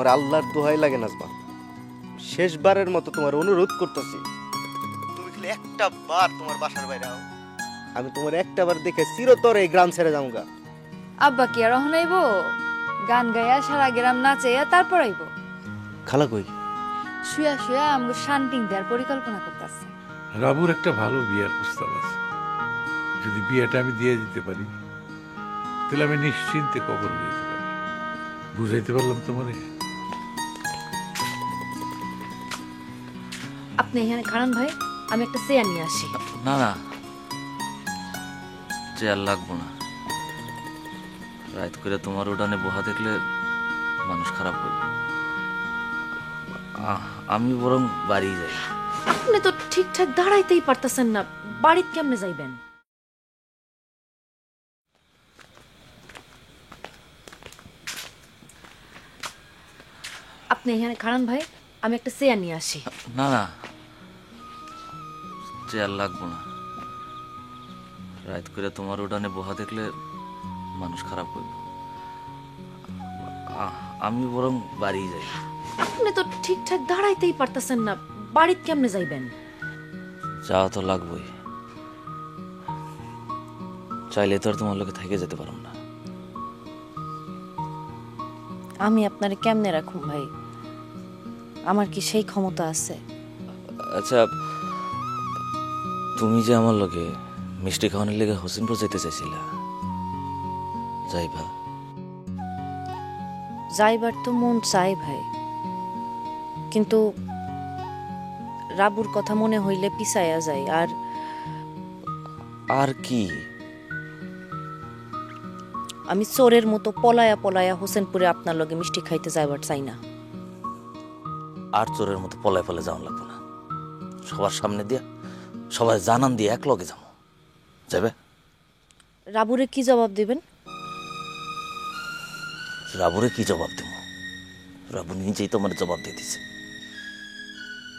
তোমার আল্লাহর দোহাই লাগে নাজমা, শেষবারের মতো তোমার অনুরোধ করতেছি, তুমি খালি একটা বার তোমার বাসার বাইরে আও। আমি তোমার একটা বার দেখে চিরতরে এই গ্রাম ছেড়ে যামগা। আব্বা কি আর অহন আইব? গান গাইয়া সারা গ্রাম নাচাইয়া তারপর আইব। খালা কই? শুয়া শুয়া আমগো শান্তিং দেওয়ার পরিকল্পনা করতেছে। রাবুর একটা ভালো বিয়ের প্রস্তাব আছে, যদি বিয়েটা আমি দিয়ে দিতে পারি তাহলে আমি নিশ্চিন্তে কবর দিতে পারি। বুঝাইতে পারলাম তোমারে? আপনি এখানে খারান ভাই, আমি একটা চেয়ার নিয়ে আসি। না না, চেয়ার লাগবো না। রাত করে তোমার উঠানে বহা দেখলে মানুষ খারাপ করবে। আমি বরং বাড়ি যাই। আপনি তো ঠিকঠাক দাঁড়াইতেই পারতেছেন না, বাড়িতে কেমনে যাইবেন? আপনি এখানে খারান ভাই, আমি একটা চেয়ার নিয়ে আসি। না না, চেয়ার লাগবো না। রাত করে তোমার উঠানে বহা দেখলে মানুষ খারাপ করবে। আমি বরং বাড়ি যাই। আপনি তো ঠিকঠাক দাঁড়াইতেই পারতেছেন না, বাড়িতে কেমনে যাইবেন? যাওয়া তো লাগবেই, চাইলে তো আর তোমার লোকে থেকে যেতে পারো না। আমি আপনারে কেমনে রাখুম ভাই? আমার কি সেই ক্ষমতা আছে? আচ্ছা, তুমি যে আমার লোকে মিষ্টি খাওয়ানোর লেগে হোসেনপুর যেতে চাইছিলা, যাইবা? যাইবার তো মন চাই ভাই, কিন্তু রাবুর কথা মনে হইলে পিছাইয়া যায়। আর কি? আমি চোরের মতো পলায়া পলায়া হোসেনপুরে আপনার লগে মিষ্টি খাইতে যাইবার চাই না। আর চোরের মতো পলায় পলে যাওয়া লাগবো না। সবার সামনে দিয়া, সবাই জানান দিয়ে এক লগে যাবো। যাবে? রাবুরে কি জবাব দিবেন? রাবুরে কি জবাব দেব? রাবু নিজেই তোমার জবাব দিয়ে দিছে।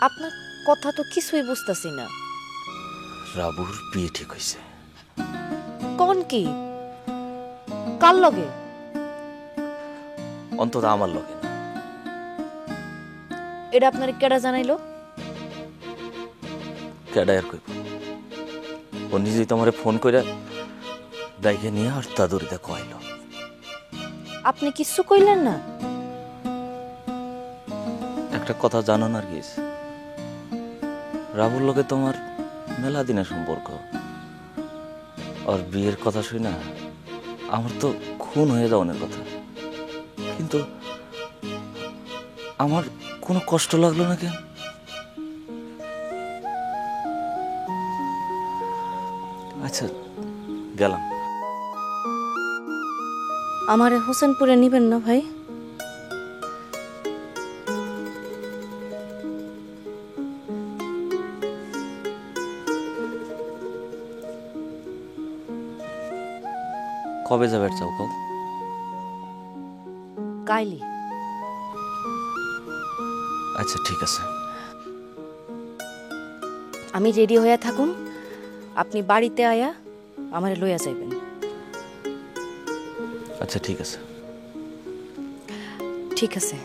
আপনার কথা তো কিছুই বুঝতেছি না। রাবুর বিয়ে ঠিক হয়েছে। কোন কি? কার লগে? অন্তত আমার লগে না। এটা আপনার কেডা জানাইলো? কেডায়ার কইব? ও নিজেই তোমারে ফোন করে ডাইকে নিয়ে আর দাদুরিতে কইলো। আপনি কিছু কইলেন না? একটা কথা জানো না গিস, রাবুর লগে তোমার মেলা দিনের সম্পর্ক। আর বিয়ের কথা শুই না আমার তো খুন হয়ে যাওয়ার কথা, কিন্তু আমার কোনো কষ্ট লাগলো না কেন? আচ্ছা, গেলাম। আমারে হোসেনপুরে নিবেন না ভাই? কবে যাবে চাও কও? কাইলি। আচ্ছা ঠিক আছে। আমি রেডি হইয়া থাকুন, আপনি বাড়িতে আয়া আমারে লইয়া যাইবেন। আচ্ছা ঠিক আছে। ঠিক আছে,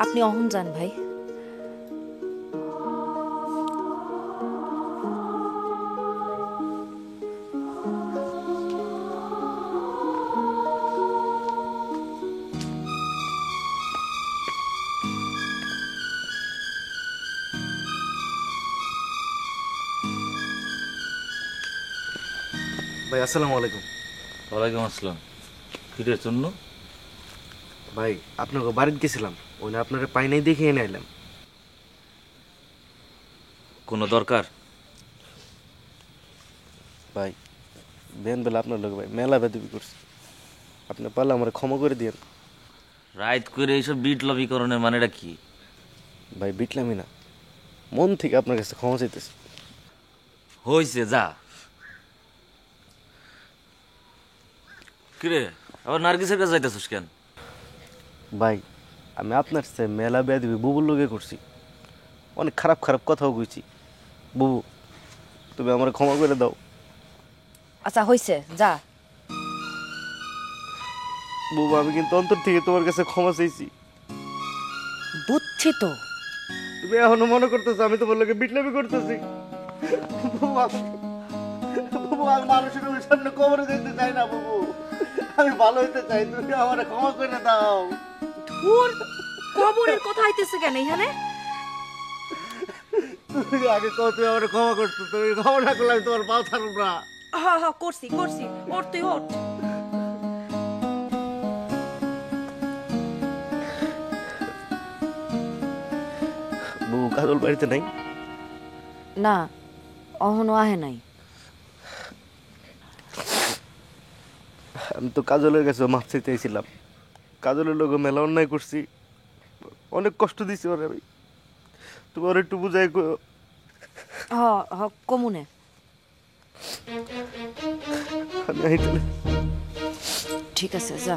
আপনি অহন যান ভাই। ভাই আসসালামু আলাইকুম। ওয়ালাইকুম আসসালাম। কিরে জন্য? ভাই আপনাকে বাড়িতে গেছিলাম, ওই না আপনারা পাই নাই দেখে এনে আইলাম। কোনো দরকার? ভাই বেন বেলা আপনার লোক ভাই মেলা বেদবি করছে, আপনি পারলে আমার ক্ষমা করে দিয়েন। রাইত করে এইসব বিট লবিকরণের মানেটা কি? ভাই বিটলামই না, মন থেকে আপনার কাছে ক্ষমা চাইতেছি। হইছে, যা। কিরে আবার নার্গিসের কাছে যাইতেছিস কেন? ভাই আমি আপনার সাথে মেলা বেদবি বুবুর লোকে করছি, অনেক খারাপ খারাপ কথাও কইছি। বুবু তুমি আমার ক্ষমা করে দাও। আচ্ছা হইছে, যা। বুবু আমি কিন্তু অন্তর থেকে তোমার কাছে ক্ষমা চাইছি। বুঝছি তো। তুমি এখনো মনে করতেছো আমি তোমার লোকে বিটলামি করতেছি? বাবু আমি মানুষের সামনে কবরে যেতে চাই না বাবু, আমি ভালো হইতে চাই, তুমি আমার ক্ষমা করে দাও। ধুর, কবরের কথা আইতেছে কেন এখানে? তুমি আগে কও তুমি আমার ক্ষমা করছো, তুমি ক্ষমা না করলে আমি তোমার পাও ছাড়ব না। হ্যাঁ হ্যাঁ, করছি করছি, ওঠ তুই ওঠ। বউ কাজল বাড়িতে নাই? না, অহনো আহে নাই। আমি তো কাজলের কাছে মাপ চাইতেছিলাম, কাজলের লোক মেলা অন্যায় করছি, অনেক কষ্ট দিছি ওরে আমি, তুমি ওর একটু বুঝাই কইও। হ হ, কমুনে। আমি আইতালে। ঠিক আছে, যা।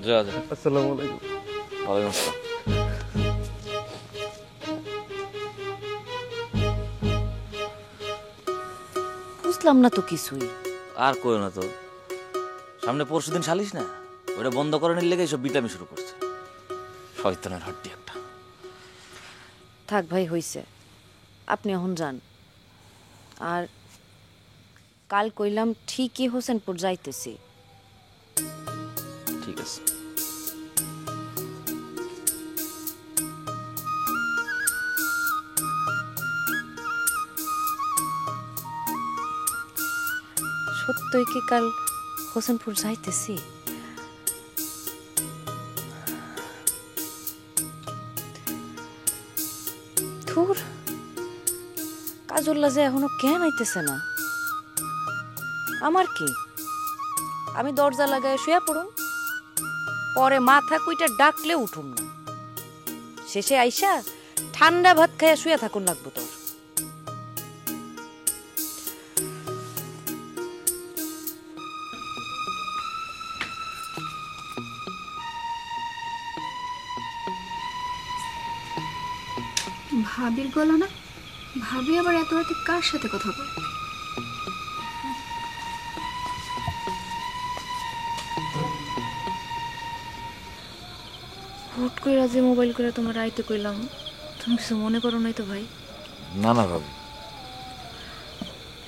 যা যা। আসসালামু আলাইকুম। ওয়ালাইকুম আসসালাম। বুঝলাম না তো কিছুই। আর কইও না তো, সামনে পরশুদিন সালিস না, ওটা বন্ধ করানোর লেগে সব বিটামি শুরু করছে। শয়তানের হাড্ডি একটা। থাক ভাই, হইছে, আপনি এখন যান। আর কাল কইলাম ঠিকই হোসেনপুর যাইতেছি। ঠিক আছে। সত্যই কি কাল হোসেনপুর যাইতেছি? ধুর, কাজল্লা যে এখনো কেন আইতেছে না? আমার কি, আমি দরজা লাগায় শুয়ে পড়ুম, পরে মাথা কুইটা ডাকলে উঠুম না, শেষে আইসা ঠান্ডা ভাত খাইয়া শুয়ে থাকুন লাগবো তোর। ভাবির গলা না? ভাবি আবার এত রাতে কার সাথে কথা বলে? হুট করে যে মোবাইল করে তোমার আইতে কইলাম, তুমি কিছু মনে করো নাই তো ভাই? না না ভাবি।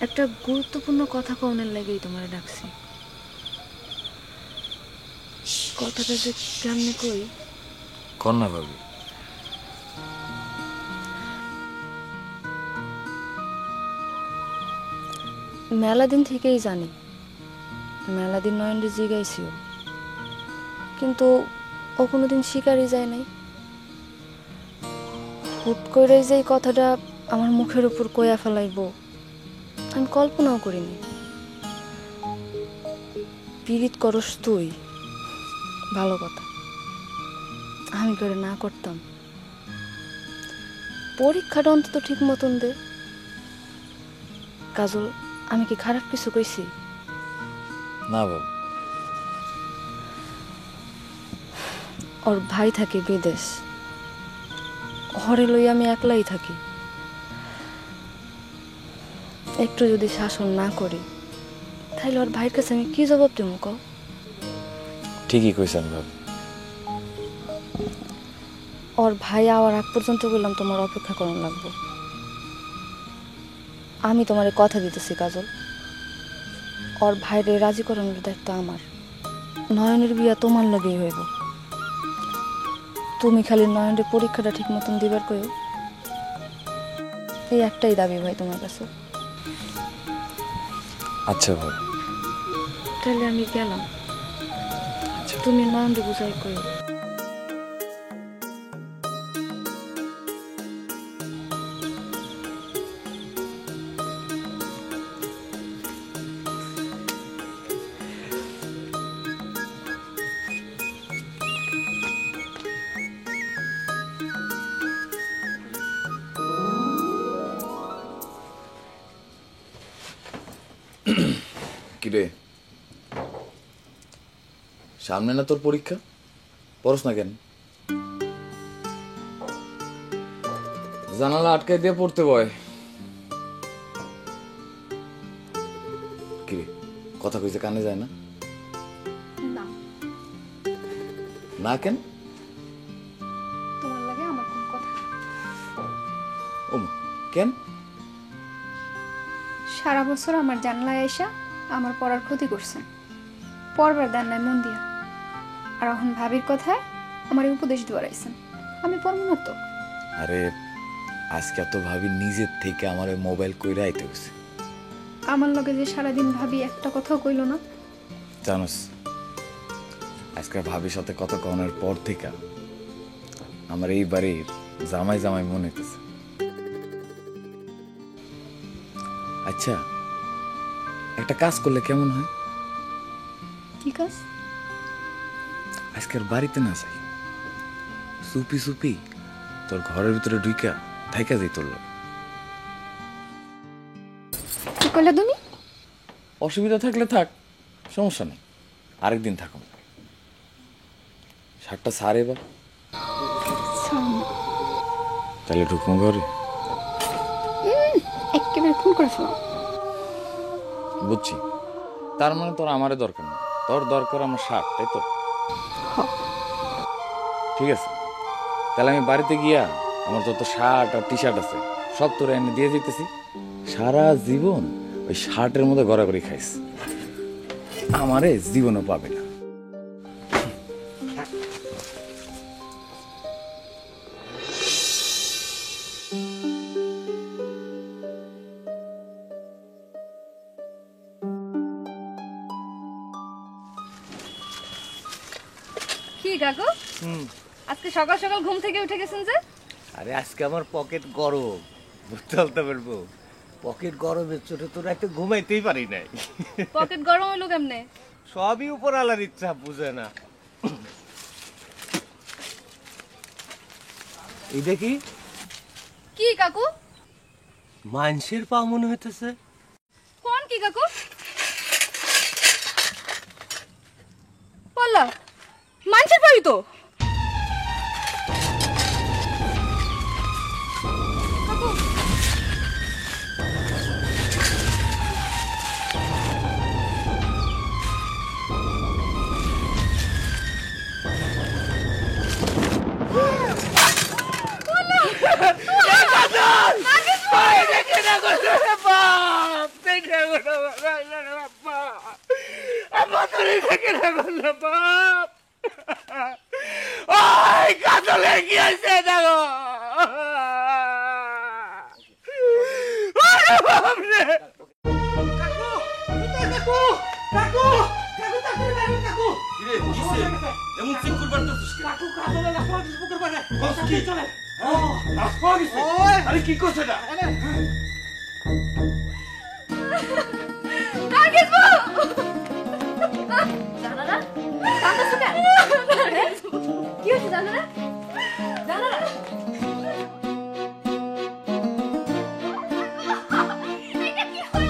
একটা গুরুত্বপূর্ণ কথা কওনের লাগেই তোমার ডাকছি। কথাটা যে কেমনে কই? কর না ভাবি। মেলা দিন থেকেই জানি, মেলা দিন নয়নরে জিগাইছিও, কিন্তু ও কোনোদিন শিকারই যায় নাই। হুট করে যে এই কথাটা আমার মুখের উপর কইয়া ফেলাইব আমি কল্পনাও করিনি। পীড়িত করস তুই, ভালো কথা, আমি করে না করতাম। পরীক্ষাটা অন্তত ঠিক মতন দে। কাজল, আমি কি খারাপ কিছু কইছি? না ভাবি। ওর ভাই থাকে বিদেশ, ঘরে লই আমি একলাই থাকি। একটু যদি শাসন না করি তাহলে ওর ভাইয়ের কাছে আমি কি জবাব দেবো কও? ঠিকই কইছেন ভাবি। ওর ভাই আওয়ার আগ পর্যন্ত বললাম তোমার অপেক্ষা করানো লাগবো। আমি তোমারে কথা দিতেছি কাজল, ওর ভাইরে রাজি করানোর দায়িত্ব আমার। নয়নের বিয়া তোমার লাগেই হইব। তুমি খালি নয়নের পরীক্ষাটা ঠিক মতন দিবার কইও, এই একটাই দাবি ভাই তোমার কাছে। আচ্ছা ভাবি। তাহলে আমি গেলাম, তুমি নয়নরে বুঝাই কইও। কিরে, সামনে না তোর পরীক্ষা? পড়স না কেন? জানালা আটকে দিয়ে পড়তে বয়। কিরে, কথা কইতে কানে যায় না? না কেন? কেন? সারা বছর আমার জানলায় আইসা আমার পড়ার ক্ষতি করছেন, পড়বার দেন নাই মন দিয়া। আর এখন ভাবির কথায় আমার উপদেশ দোয়ারাইছেন, আমি পড়ব না তো। আরে আজকে তো ভাবি নিজের থেকে আমার মোবাইল কইরা আইতে হয়েছে। আমার লগে যে সারাদিন ভাবি একটা কথাও কইল না। জানোস, আজকে ভাবির সাথে কথা কনের পর থেকে আমার এই বাড়ির জামাই জামাই মনে হইতেছে। আচ্ছা, একটা কাজ করলে কেমন হয়? কি কাজ? আজকের বাড়িতে না যাই, চুপি চুপি তোর ঘরের ভিতরে ঢুইকা থাইকা যাই তোর লগে। কি কইলা তুমি? অসুবিধা থাকলে থাক, সমস্যা নেই, আরেকদিন থাকুন। শার্টটা সারে বা তাহলে ঢুকুন ঘরে। একেবারে ফোন করে ফেলাম। বুঝছি, তার মানে তোর আমারে দরকার নেই, তোর দরকার আমার শার্ট, তাই তো? ঠিক আছে, তাহলে আমি বাড়িতে গিয়া আমার যত শার্ট আর টি শার্ট আছে সব তোরে এনে দিয়ে যেতেছি। সারা জীবন ওই শার্টের মধ্যে গড়াগড়ি খাইস, আমারে জীবনও পাবে না। কি কাকু, আজকে সকাল সকাল ঘুম থেকে উঠে গেছেন যে? আরে আজকে আমার পকেট গরম, চলতে পারবো। পকেট গরমের চোটে তো রাতে ঘুমাইতেই পারি নাই। পকেট গরম হলো কেমনে? সবই উপর আলার ইচ্ছা, বুঝে না। এটা কি কি কাকু? মানুষের পা মনে হইতেছে। কোন কি কাকু? পাল্লা মানুষের পাই তো। কাকু, জানালা কাঁদছো কেন? কি হচ্ছে জানালা? জানালা এটা কি হলো?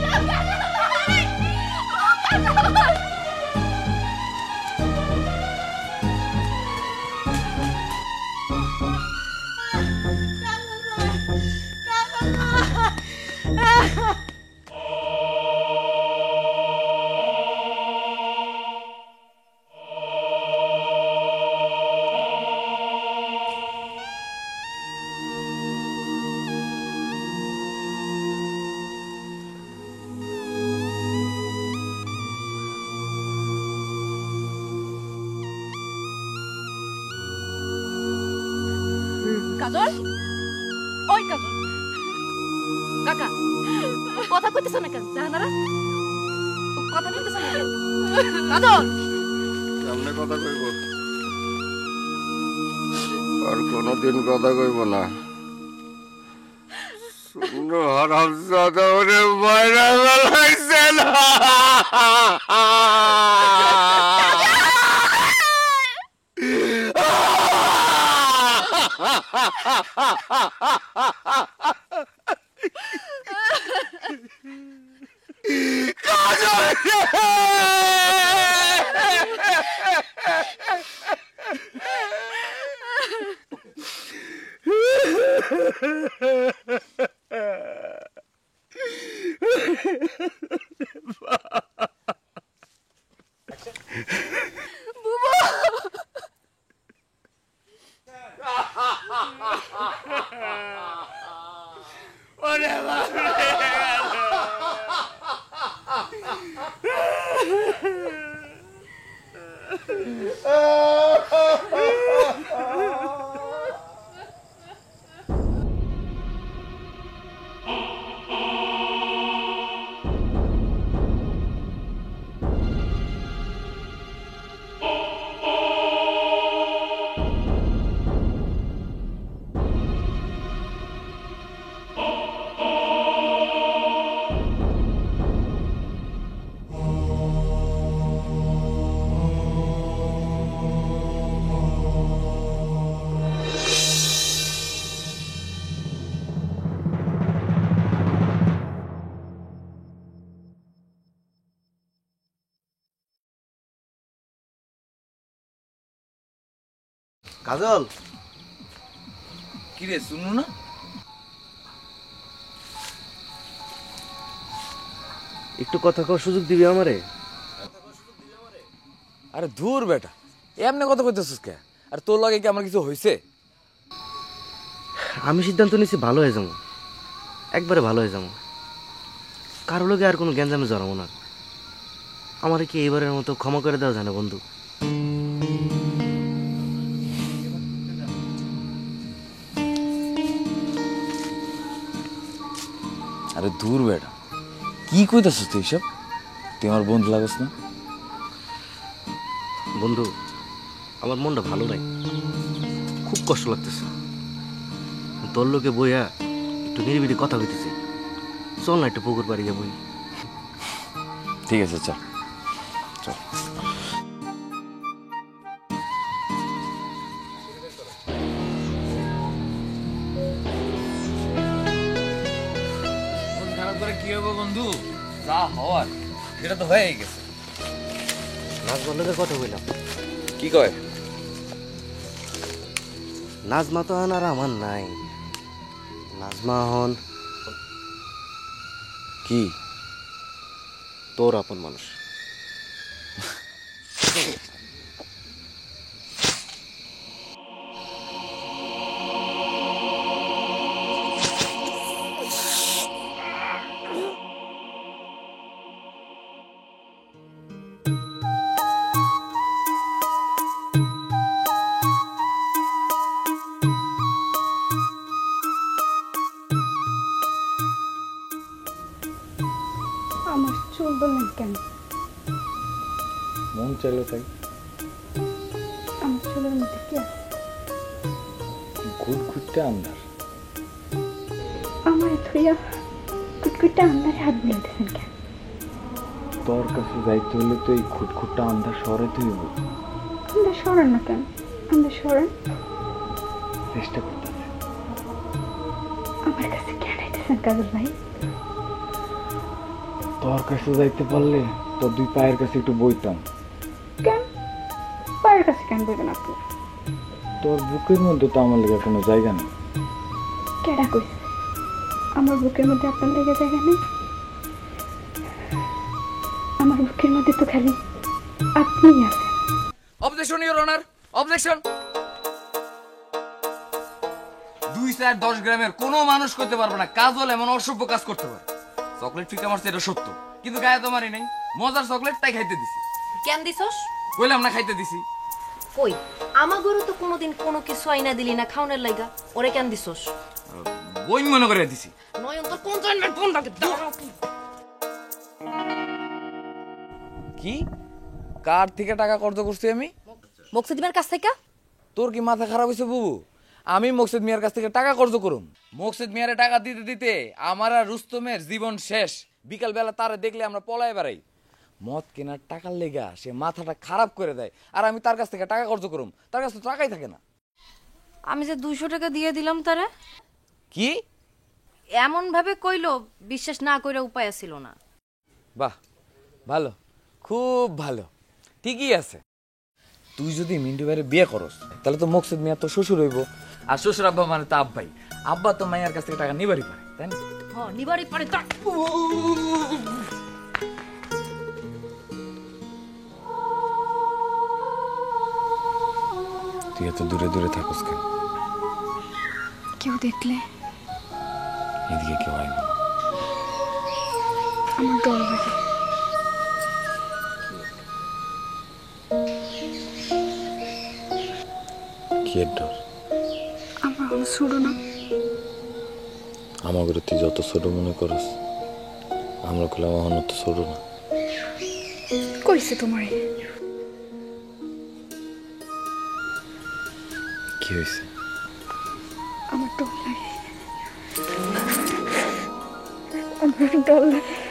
কাজল, ওই কাজল, কাকা কথা কইতেছ না কেন? জানারা কথা কইতেছ না কেন? কাজল সামনে কথা কইব, আর কোনদিন কথা কইব না। শূন্য হারামজাদা ওরে মাইরা ফেলাইছে না। কাজল, কি রে শুনু না? একটু কথা কওয়ার সুযোগ দিবি আমারে? আরে ধুর বেটা, এমনি কথা কইতেছিস কে? আর তোর লগে কি আমার কিছু হইছে? আমি সিদ্ধান্ত নিয়েছি ভালো হয়ে যাবো, একবারে ভালো হয়ে যাবো। কারো লগে আর কোনো গ্যাঞ্জামে জড়াবো না। আমার কি এইবারের মতো ক্ষমা করে দেওয়া যায় না বন্ধু? আরে দূর বেটা, কি কইতাছিস তুই সব? তুই আমার বন্ধু লাগস না? বন্ধু, আমার মনটা ভালো নাই, খুব কষ্ট লাগতেছে। তোর লোকে বইয়া একটু নিরিবিলি কথা কইতেছি। চল না একটু পুকুর পাড়ি গিয়ে বই। ঠিক আছে, চল চল। মন খারাপ করে কি হবে বন্ধু? যা হওয়ার সেটা তো হয়ে গেছে। নাজমার লোকের কথা বললাম। কি কয়? নাজমা তো আর আমার নাই। নাজমা হন কি? তোর আপন মানুষ। আমার চুল বললেন কেন? মন চাইলো তাই। আমার চুলের মধ্যে কি আছে? ঘুটঘুটটা আন্ধার। আমার থইয়া কুটকুটটা আন্ধারে হাত বুলাইতেছেন কেন? তোর কাছে যাইতে হলে তো এই ঘুটঘুটটা আন্ধার সরাইতে হইব। আন্ধার সরান না কেন? আন্ধার সরান। চেষ্টা করতেছে। আমার কাছে কেন আইতেছেন কাজল ভাই? তোর কাছে যাইতে পারলে তোর দুই পায়ের কাছে একটু বইতাম। কেন পায়ের কাছে কেন বলবেন আপনি? তোর বুকের মধ্যে তো আমার লেগে কোনো জায়গা নেই। কেডা কইছে আমার বুকের মধ্যে আপনার লেগে জায়গা নেই? আমার বুকের মধ্যে তো খালি আপনিই আছেন। Objection your honour, objection. 210 গ্রামের কোনো মানুষ করতে পারবে না কাজল এমন অসভ্য কাজ করতে পারে। চকলেট ফিকা মারছে এটা সত্য, কিন্তু গায়ে তো মারি নাই। মজার চকলেট তাই খাইতে দিছি। কেন দিছস? কইলাম না খাইতে দিছি। কই আমার গরু তো কোনোদিন কোনো কিছু আইনা দিলি না খাওনের লাইগা, ওরে কেন দিছস? বই মনে করে দিছি। নয়ন তোর কোন জন্মের ফোন রাখে দাঁড়াও। কি কার থেকে টাকা কর্জ করছি আমি? মুকসিদ মিয়ার কাছ থেকে। তোর কি মাথা খারাপ হয়েছে বুবু? আমি মুকসিদ মিয়ার কাছ থেকে টাকা কর্জ করুম? মুকসিদ মিয়ারে টাকা দিতে দিতে আমার আর রুস্তমের জীবন শেষ। বিকাল বেলা তারে দেখলে আমরা পলায় বেড়াই। মদ কেনার টাকার লেগা সে মাথাটা খারাপ করে দেয়, আর আমি তার কাছ থেকে টাকা কর্জ করুম? তার কাছে তো টাকাই থাকে না। আমি যে 200 টাকা দিয়ে দিলাম তারে, কি এমন ভাবে কইলো বিশ্বাস না কইরা উপায় ছিল না। বাহ, ভালো, খুব ভালো, ঠিকই আছে। তুই যদি মিন্টু ভাইয়ের বিয়ে করস তাহলে তো মুকসিদ মিয়া তো শ্বশুর হইব, আর শ্বশুর আব্বা মানে তো আব্বাই। আব্বা তো মাইয়ার কাছ থেকে টাকা নিবারই পারে, তাই না? হ্যাঁ নিবারই পারে। তুই এত দূরে দূরে থাকস কেন? কেউ দেখলে এদিকে কেউ আইব না। আমার ডর লাগে। কিয়ের ডর? আমরা এখন ছোট না। আমাকে তুই যত ছোট মনে করিস, আমরা করলাম এখন তো ছোট না। কইছে তোমারে? কি হয়েছে? আমার ডর লাগে, আমার ডর লাগে।